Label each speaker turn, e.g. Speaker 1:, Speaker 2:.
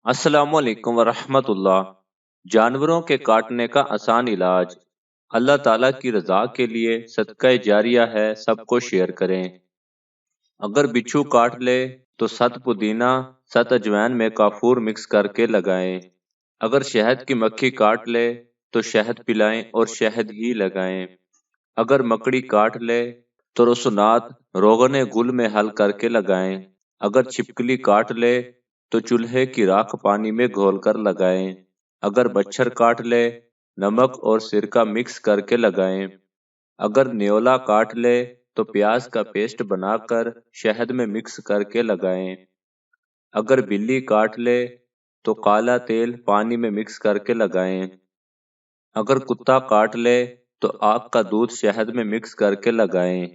Speaker 1: السلام علیکم ورحمۃ اللہ۔ جانوروں کے کاٹنے کا آسان علاج۔ اللہ تعالیٰ کی رضا کے لیے صدقہ جاریہ ہے، سب کو شیئر کریں۔ اگر بچھو کاٹ لے تو 7 پودینہ 7 اجوائن میں کافور مکس کر کے لگائیں۔ اگر شہد کی مکھی کاٹ لے تو شہد پلائیں اور شہد ہی لگائیں۔ اگر مکڑی کاٹ لے تو رسونات روغن گل میں حل کر کے لگائیں۔ اگر چھپکلی کاٹ لے تو چولہے کی راکھ پانی میں گھول کر لگائیں۔ اگر مچھر کاٹ لے نمک اور سرکہ مکس کر کے لگائیں۔ اگر نیولا کاٹ لے تو پیاز کا پیسٹ بنا کر شہد میں مکس کر کے لگائیں۔ اگر بلی کاٹ لے تو کالا تیل پانی میں مکس کر کے لگائیں۔ اگر کتا کاٹ لے تو آگ کا دودھ شہد میں مکس کر کے لگائیں۔